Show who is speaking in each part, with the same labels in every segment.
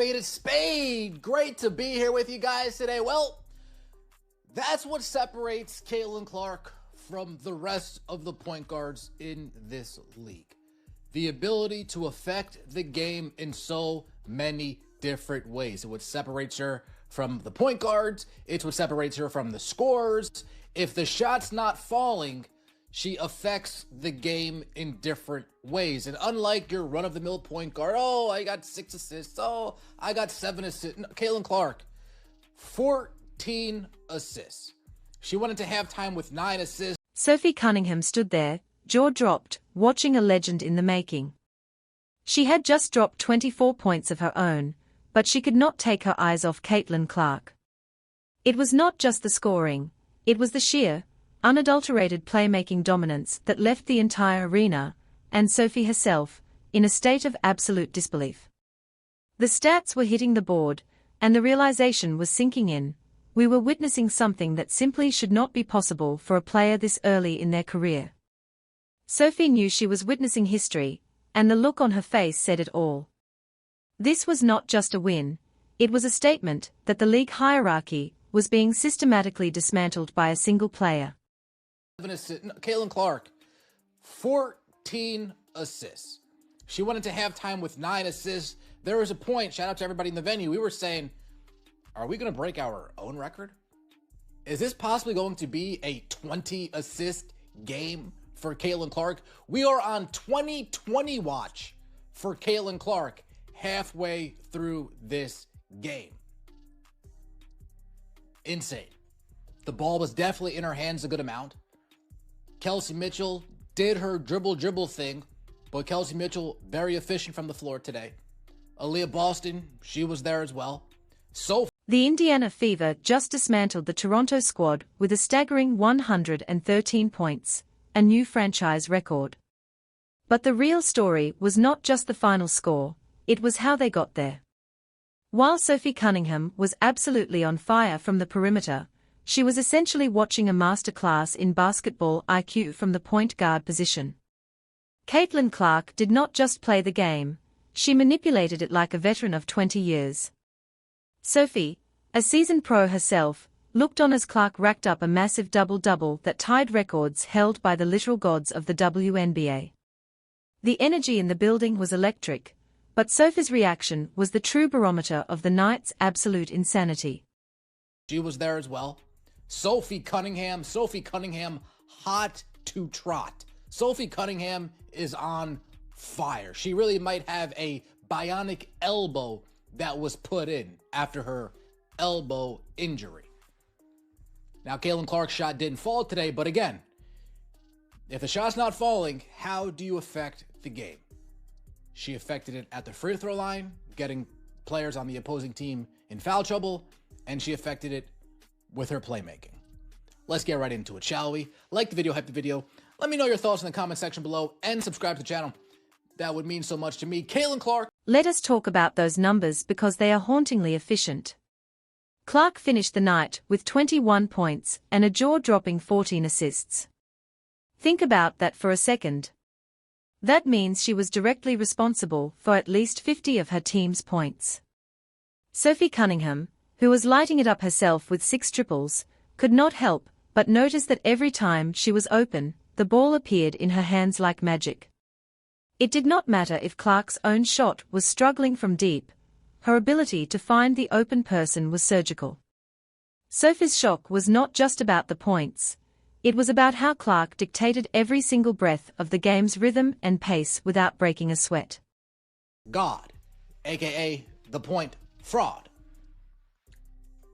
Speaker 1: Spade is spade. Great to be here with you guys today. Well, that's what separates Caitlin Clark from the rest of the point guards in this league. The ability to affect the game in so many different ways. It's what separates her from the point guards. It's what separates her from the scorers. If the shot's not falling, she affects the game in different ways. And unlike your run-of-the-mill point guard, oh, I got 6 assists. Oh, I got 7 assists. No, Caitlin Clark, 14 assists. She went into halftime with 9 assists.
Speaker 2: Sophie Cunningham stood there, jaw dropped, watching a legend in the making. She had just dropped 24 points of her own, but she could not take her eyes off Caitlin Clark. It was not just the scoring, it was the sheer, unadulterated playmaking dominance that left the entire arena, and Sophie herself, in a state of absolute disbelief. The stats were hitting the board, and the realization was sinking in. We were witnessing something that simply should not be possible for a player this early in their career. Sophie knew she was witnessing history, and the look on her face said it all. This was not just a win, it was a statement that the league hierarchy was being systematically dismantled by a single player.
Speaker 1: Caitlin Clark, 14 assists. She went into halftime with 9 assists. There was a point, shout out to everybody in the venue, we were saying, are we going to break our own record? Is this possibly going to be a 20-assist game for Caitlin Clark? We are on 2020 watch for Caitlin Clark halfway through this game. Insane. The ball was definitely in her hands a good amount. Kelsey Mitchell did her dribble thing, but Kelsey Mitchell very efficient from the floor today. Aaliyah Boston, she was there as well.
Speaker 2: The Indiana Fever just dismantled the Toronto squad with a staggering 113 points, a new franchise record. But the real story was not just the final score, it was how they got there. While Sophie Cunningham was absolutely on fire from the perimeter, she was essentially watching a masterclass in basketball IQ from the point guard position. Caitlin Clark did not just play the game, she manipulated it like a veteran of 20 years. Sophie, a seasoned pro herself, looked on as Clark racked up a massive double-double that tied records held by the literal gods of the WNBA. The energy in the building was electric, but Sophie's reaction was the true barometer of the night's absolute insanity.
Speaker 1: She was there as well. Sophie Cunningham, hot to trot. Sophie Cunningham is on fire. She really might have a bionic elbow that was put in after her elbow injury. Now, Caitlin Clark's shot didn't fall today, but again, if the shot's not falling, how do you affect the game? She affected it at the free throw line, getting players on the opposing team in foul trouble, and she affected it with her playmaking. Let's get right into it, shall we? Like the video, hype the video. Let me know your thoughts in the comment section below, and subscribe to the channel. That would mean so much to me. Caitlin Clark.
Speaker 2: Let us talk about those numbers because they are hauntingly efficient. Clark finished the night with 21 points and a jaw-dropping 14 assists. Think about that for a second. That means she was directly responsible for at least 50 of her team's points. Sophie Cunningham, who was lighting it up herself with 6 triples, could not help but notice that every time she was open, the ball appeared in her hands like magic. It did not matter if Clark's own shot was struggling from deep, her ability to find the open person was surgical. Sophie's shock was not just about the points, it was about how Clark dictated every single breath of the game's rhythm and pace without breaking a sweat.
Speaker 1: God, aka the point fraud.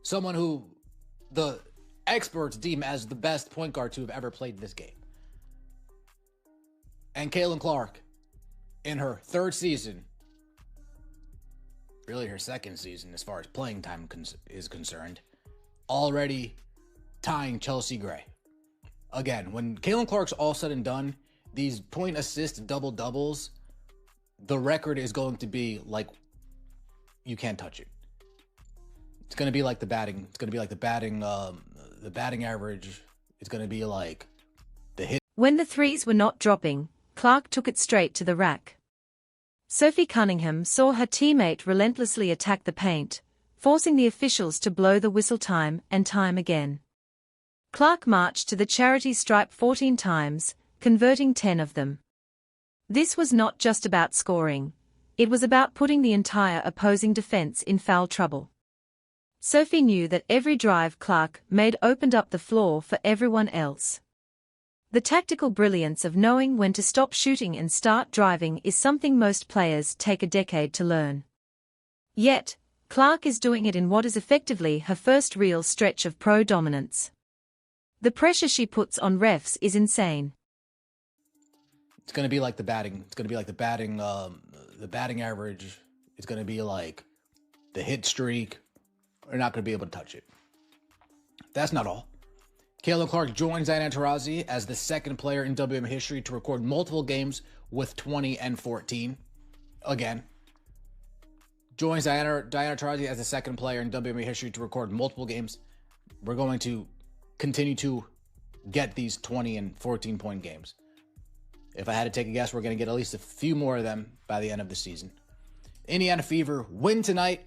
Speaker 1: Someone who the experts deem as the best point guard to have ever played this game. And Caitlin Clark, in her 3rd season, really her 2nd season as far as playing time is concerned, already tying Chelsea Gray. Again, when Caitlin Clark's all said and done, these point assist double-doubles, the record is going to be like, you can't touch it. It's going to be like the batting. It's going to be like the batting average. It's going to be like the hit.
Speaker 2: When the threes were not dropping, Clark took it straight to the rack. Sophie Cunningham saw her teammate relentlessly attack the paint, forcing the officials to blow the whistle time and time again. Clark marched to the charity stripe 14 times, converting 10 of them. This was not just about scoring. It was about putting the entire opposing defense in foul trouble. Sophie knew that every drive Clark made opened up the floor for everyone else. The tactical brilliance of knowing when to stop shooting and start driving is something most players take a decade to learn. Yet, Clark is doing it in what is effectively her first real stretch of pro dominance. The pressure she puts on refs is insane.
Speaker 1: It's going to be like the batting. It's going to be like the batting average. It's going to be like the hit streak. They're not going to be able to touch it. That's not all. Caitlin Clark joins Diana Taurasi as the second player in WNBA history to record multiple games with 20 and 14. Again. Joins Diana Taurasi as the second player in WNBA history to record multiple games. We're going to continue to get these 20 and 14 point games. If I had to take a guess, we're going to get at least a few more of them by the end of the season. Indiana Fever win tonight.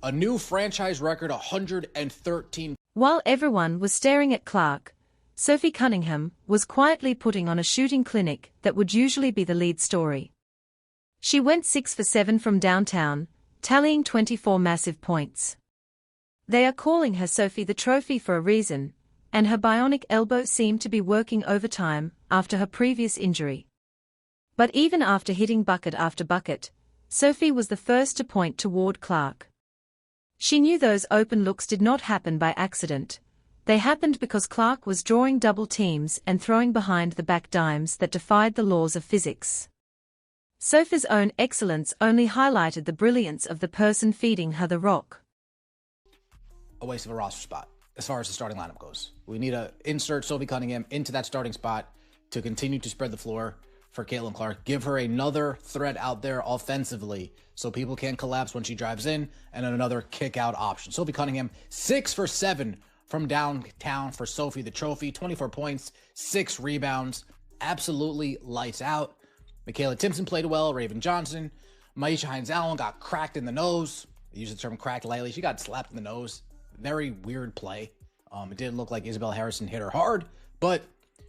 Speaker 1: A new franchise record, 113.
Speaker 2: While everyone was staring at Clark, Sophie Cunningham was quietly putting on a shooting clinic that would usually be the lead story. She went 6 for 7 from downtown, tallying 24 massive points. They are calling her Sophie the Trophy for a reason, and her bionic elbow seemed to be working overtime after her previous injury. But even after hitting bucket after bucket, Sophie was the first to point toward Clark. She knew those open looks did not happen by accident. They happened because Clark was drawing double teams and throwing behind the back dimes that defied the laws of physics. Sophie's own excellence only highlighted the brilliance of the person feeding her the rock.
Speaker 1: A waste of a roster spot as far as the starting lineup goes. We need to insert Sophie Cunningham into that starting spot to continue to spread the floor for Caitlin Clark. Give her another threat out there offensively so people can't collapse when she drives in, and another kick-out option. Sophie Cunningham, 6 for 7 from downtown for Sophie the Trophy. 24 points, 6 rebounds. Absolutely lights out. Michaela Timpson played well. Raven Johnson. Maisha Hines-Allen got cracked in the nose. I use the term cracked lightly. She got slapped in the nose. Very weird play. It didn't look like Isabel Harrison hit her hard, but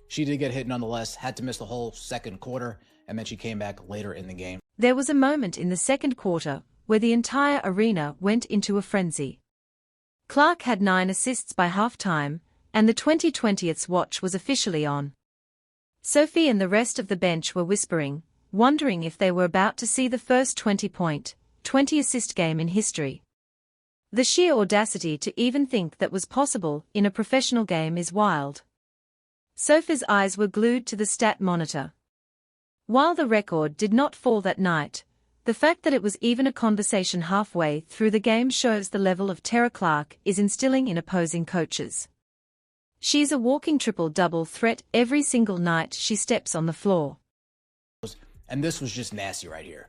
Speaker 1: she did get hit nonetheless, had to miss the whole second quarter, and then she came back later in the game.
Speaker 2: There was a moment in the second quarter where the entire arena went into a frenzy. Clark had 9 assists by halftime, and the 2020's watch was officially on. Sophie and the rest of the bench were whispering, wondering if they were about to see the first 20-point, 20-assist game in history. The sheer audacity to even think that was possible in a professional game is wild. Sophie's eyes were glued to the stat monitor. While the record did not fall that night, the fact that it was even a conversation halfway through the game shows the level of terror Clark is instilling in opposing coaches. She's a walking triple-double threat every single night she steps on the floor.
Speaker 1: And this was just nasty right here.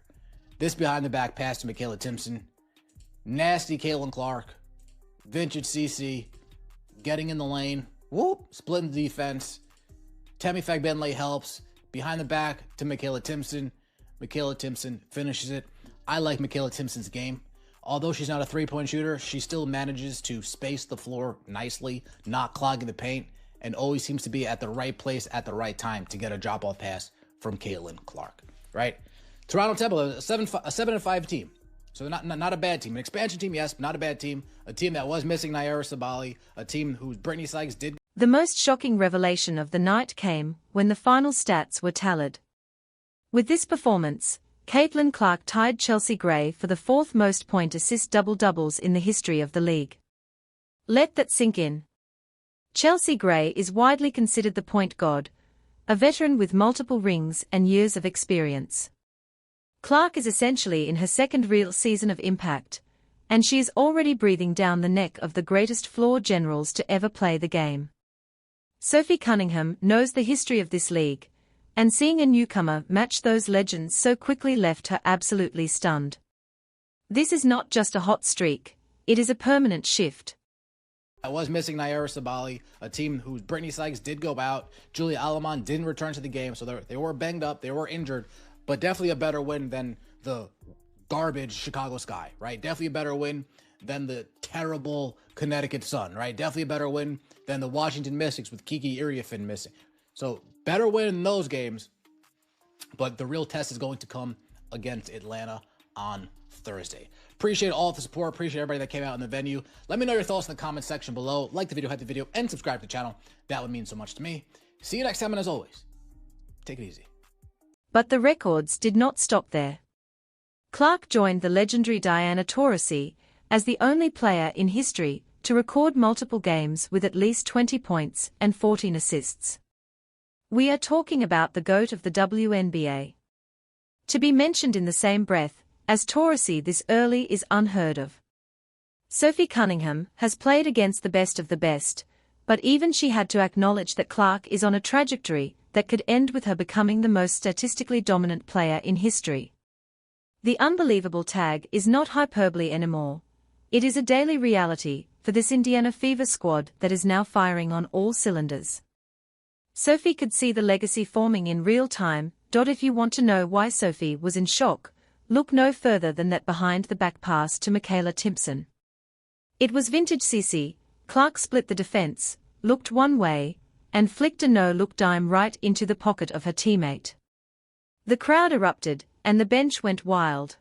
Speaker 1: This behind-the-back pass to Michaela Timpson. Nasty Caitlin Clark. Vintage CC. Getting in the lane. Whoop! Splitting the defense. Tammy Fagbenley helps. Behind the back to Michaela Timpson. Michaela Timpson finishes it. I like Michaela Timpson's game. Although she's not a three-point shooter, she still manages to space the floor nicely, not clogging the paint, and always seems to be at the right place at the right time to get a drop-off pass from Caitlin Clark, right? Toronto Temple, a 7-5 team. So not a bad team. An expansion team, yes, not a bad team. A team that was missing Naira Sabali. A team whose Brittany Sykes did.
Speaker 2: The most shocking revelation of the night came when the final stats were tallied. With this performance, Caitlin Clark tied Chelsea Gray for the 4th most point assist double-doubles in the history of the league. Let that sink in. Chelsea Gray is widely considered the point god, a veteran with multiple rings and years of experience. Clark is essentially in her second real season of impact, and she is already breathing down the neck of the greatest floor generals to ever play the game. Sophie Cunningham knows the history of this league, and seeing a newcomer match those legends so quickly left her absolutely stunned. This is not just a hot streak, it is a permanent shift.
Speaker 1: I was missing Naira Sabali, a team whose Brittany Sykes did go out. Julia Alamon didn't return to the game, so they were banged up, they were injured, but definitely a better win than the garbage Chicago Sky, right? Definitely a better win than the terrible Connecticut Sun, right? Definitely a better win than the Washington Mystics with Kiki Iriafin missing. So better win in those games, but the real test is going to come against Atlanta on Thursday. Appreciate all the support. Appreciate everybody that came out in the venue. Let me know your thoughts in the comment section below. Like the video, hit the video, and subscribe to the channel. That would mean so much to me. See you next time, and as always, take it easy.
Speaker 2: But the records did not stop there. Clark joined the legendary Diana Taurasi as the only player in history to record multiple games with at least 20 points and 14 assists. We are talking about the GOAT of the WNBA. To be mentioned in the same breath as Taurasi this early is unheard of. Sophie Cunningham has played against the best of the best, but even she had to acknowledge that Clark is on a trajectory that could end with her becoming the most statistically dominant player in history. The unbelievable tag is not hyperbole anymore. It is a daily reality for this Indiana Fever squad that is now firing on all cylinders. Sophie could see the legacy forming in real time. If you want to know why Sophie was in shock, look no further than that behind-the-back pass to Michaela Timpson. It was vintage Cece. Clark split the defense, looked one way, and flicked a no-look dime right into the pocket of her teammate. The crowd erupted, and the bench went wild.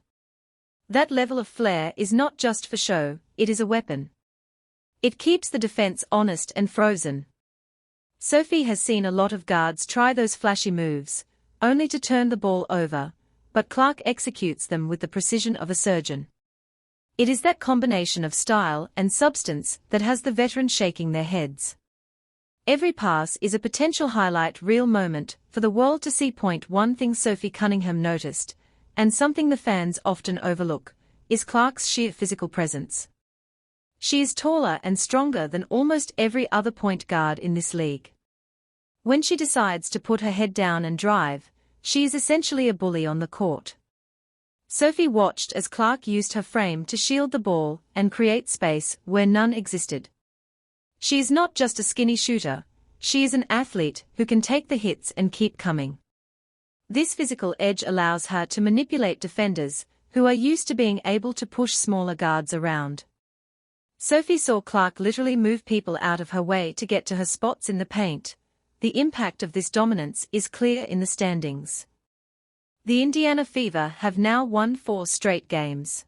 Speaker 2: That level of flair is not just for show, it is a weapon. It keeps the defense honest and frozen. Sophie has seen a lot of guards try those flashy moves, only to turn the ball over, but Clark executes them with the precision of a surgeon. It is that combination of style and substance that has the veterans shaking their heads. Every pass is a potential highlight reel moment for the world to see. One thing Sophie Cunningham noticed, and something the fans often overlook, is Clark's sheer physical presence. She is taller and stronger than almost every other point guard in this league. When she decides to put her head down and drive, she is essentially a bully on the court. Sophie watched as Clark used her frame to shield the ball and create space where none existed. She is not just a skinny shooter, she is an athlete who can take the hits and keep coming. This physical edge allows her to manipulate defenders who are used to being able to push smaller guards around. Sophie saw Clark literally move people out of her way to get to her spots in the paint. The impact of this dominance is clear in the standings. The Indiana Fever have now won 4 straight games.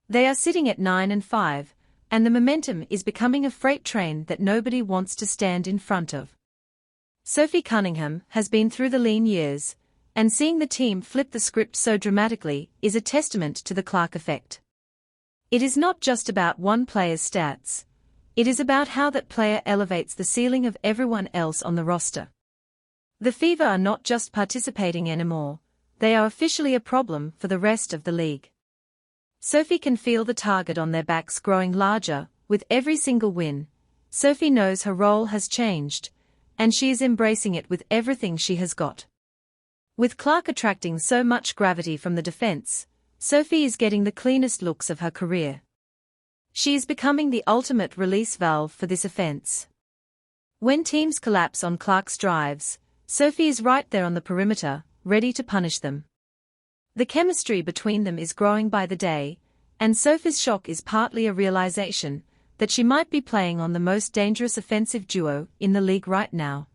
Speaker 2: They are sitting at 9-5, and the momentum is becoming a freight train that nobody wants to stand in front of. Sophie Cunningham has been through the lean years, and seeing the team flip the script so dramatically is a testament to the Clark effect. It is not just about one player's stats. It is about how that player elevates the ceiling of everyone else on the roster. The Fever are not just participating anymore, they are officially a problem for the rest of the league. Sophie can feel the target on their backs growing larger with every single win. Sophie knows her role has changed, and she is embracing it with everything she has got. With Clark attracting so much gravity from the defense, Sophie is getting the cleanest looks of her career. She is becoming the ultimate release valve for this offense. When teams collapse on Clark's drives, Sophie is right there on the perimeter, ready to punish them. The chemistry between them is growing by the day, and Sophie's shock is partly a realization that she might be playing on the most dangerous offensive duo in the league right now.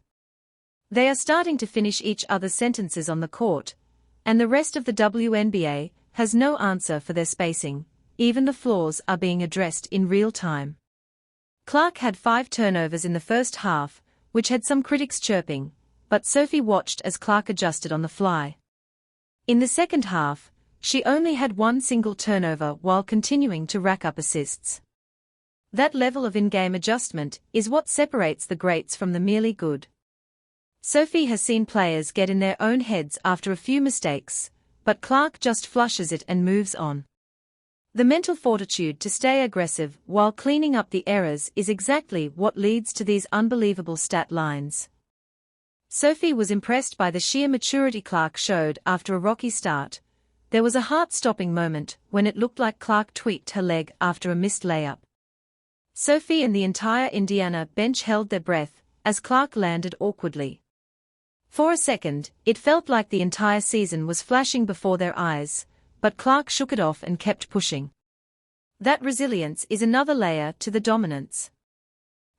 Speaker 2: They are starting to finish each other's sentences on the court, and the rest of the WNBA has no answer for their spacing. Even the flaws are being addressed in real time. Clark had 5 turnovers in the first half, which had some critics chirping, but Sophie watched as Clark adjusted on the fly. In the second half, she only had 1 single turnover while continuing to rack up assists. That level of in-game adjustment is what separates the greats from the merely good. Sophie has seen players get in their own heads after a few mistakes, but Clark just flushes it and moves on. The mental fortitude to stay aggressive while cleaning up the errors is exactly what leads to these unbelievable stat lines. Sophie was impressed by the sheer maturity Clark showed after a rocky start. There was a heart-stopping moment when it looked like Clark tweaked her leg after a missed layup. Sophie and the entire Indiana bench held their breath as Clark landed awkwardly. For a second, it felt like the entire season was flashing before their eyes. but Clark shook it off and kept pushing. That resilience is another layer to the dominance.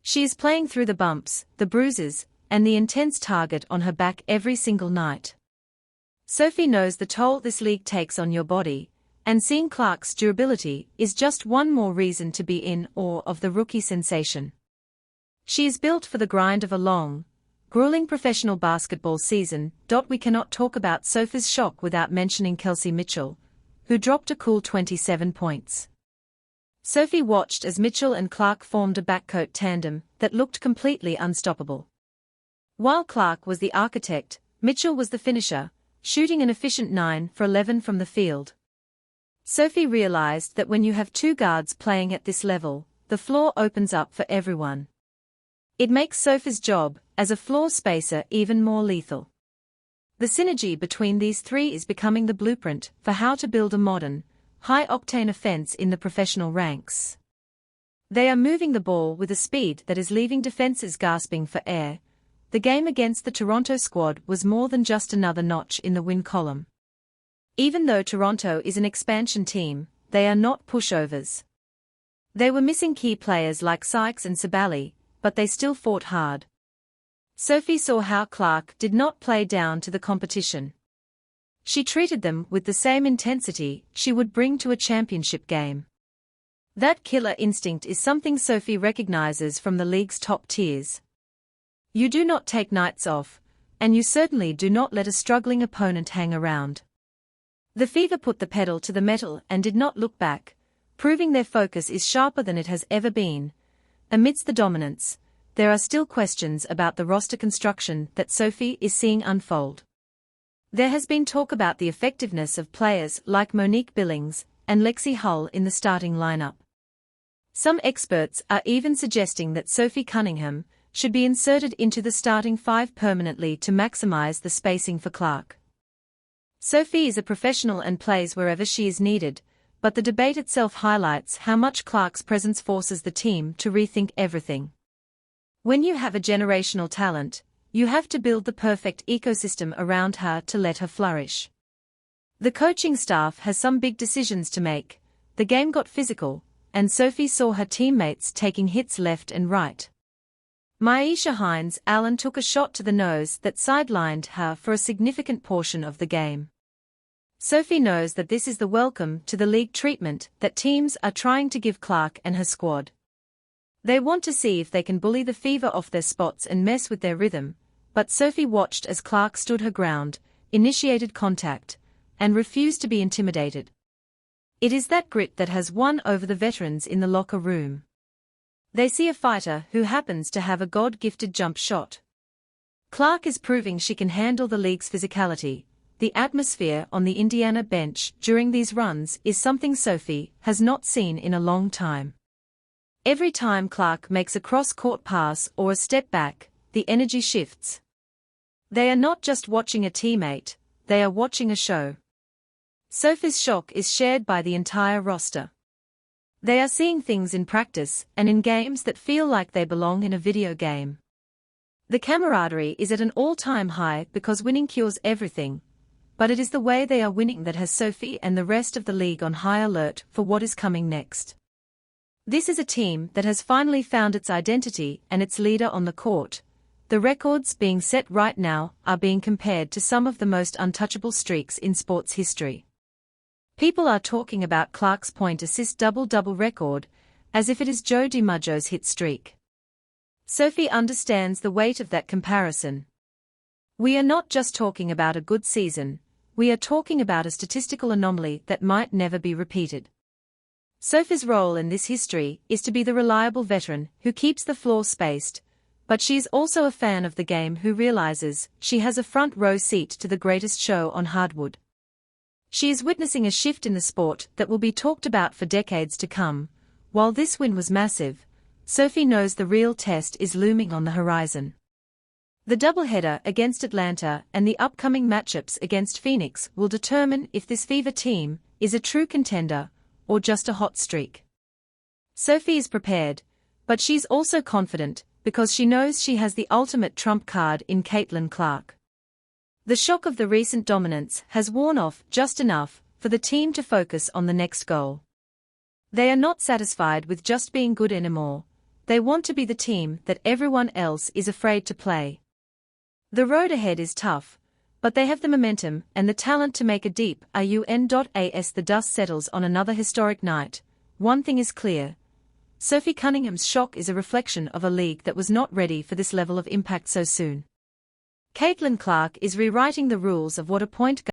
Speaker 2: She is playing through the bumps, the bruises, and the intense target on her back every single night. Sophie knows the toll this league takes on your body, and seeing Clark's durability is just one more reason to be in awe of the rookie sensation. She is built for the grind of a long, grueling professional basketball season. We cannot talk about Sophie's shock without mentioning Kelsey Mitchell, who dropped a cool 27 points. Sophie watched as Mitchell and Clark formed a backcourt tandem that looked completely unstoppable. While Clark was the architect, Mitchell was the finisher, shooting an efficient 9 for 11 from the field. Sophie realized that when you have two guards playing at this level, the floor opens up for everyone. It makes Sophie's job as a floor spacer even more lethal. The synergy between these three is becoming the blueprint for how to build a modern, high-octane offense in the professional ranks. They are moving the ball with a speed that is leaving defenses gasping for air. The game against the Toronto squad was more than just another notch in the win column. Even though Toronto is an expansion team, they are not pushovers. They were missing key players like Sykes and Sabally, but they still fought hard. Sophie saw how Clark did not play down to the competition. She treated them with the same intensity she would bring to a championship game. That killer instinct is something Sophie recognizes from the league's top tiers. You do not take nights off, and you certainly do not let a struggling opponent hang around. The Fever put the pedal to the metal and did not look back, proving their focus is sharper than it has ever been. Amidst the dominance, there are still questions about the roster construction that Sophie is seeing unfold. There has been talk about the effectiveness of players like Monique Billings and Lexi Hull in the starting lineup. Some experts are even suggesting that Sophie Cunningham should be inserted into the starting five permanently to maximize the spacing for Clark. Sophie is a professional and plays wherever she is needed, but the debate itself highlights how much Clark's presence forces the team to rethink everything. When you have a generational talent, you have to build the perfect ecosystem around her to let her flourish. The coaching staff has some big decisions to make. The game got physical, and Sophie saw her teammates taking hits left and right. Myisha Hines-Allen took a shot to the nose that sidelined her for a significant portion of the game. Sophie knows that this is the welcome to the league treatment that teams are trying to give Clark and her squad. They want to see if they can bully the Fever off their spots and mess with their rhythm, but Sophie watched as Clark stood her ground, initiated contact, and refused to be intimidated. It is that grit that has won over the veterans in the locker room. They see a fighter who happens to have a God-gifted jump shot. Clark is proving she can handle the league's physicality. The atmosphere on the Indiana bench during these runs is something Sophie has not seen in a long time. Every time Clark makes a cross-court pass or a step back, the energy shifts. They are not just watching a teammate, they are watching a show. Sophie's shock is shared by the entire roster. They are seeing things in practice and in games that feel like they belong in a video game. The camaraderie is at an all-time high because winning cures everything, but it is the way they are winning that has Sophie and the rest of the league on high alert for what is coming next. This is a team that has finally found its identity and its leader on the court. The records being set right now are being compared to some of the most untouchable streaks in sports history. People are talking about Clark's point-assist double-double record, as if it is Joe DiMaggio's hit streak. Sophie understands the weight of that comparison. We are not just talking about a good season, we are talking about a statistical anomaly that might never be repeated. Sophie's role in this history is to be the reliable veteran who keeps the floor spaced, but she is also a fan of the game who realizes she has a front-row seat to the greatest show on hardwood. She is witnessing a shift in the sport that will be talked about for decades to come. While this win was massive, Sophie knows the real test is looming on the horizon. The doubleheader against Atlanta and the upcoming matchups against Phoenix will determine if this Fever team is a true contender or just a hot streak. Sophie is prepared, but she's also confident because she knows she has the ultimate trump card in Caitlin Clark. The shock of the recent dominance has worn off just enough for the team to focus on the next goal. They are not satisfied with just being good anymore. They want to be the team that everyone else is afraid to play. The road ahead is tough, but they have the momentum and the talent to make a deep run. As the dust settles on another historic night, one thing is clear. Sophie Cunningham's shock is a reflection of a league that was not ready for this level of impact so soon. Caitlin Clark is rewriting the rules of what a point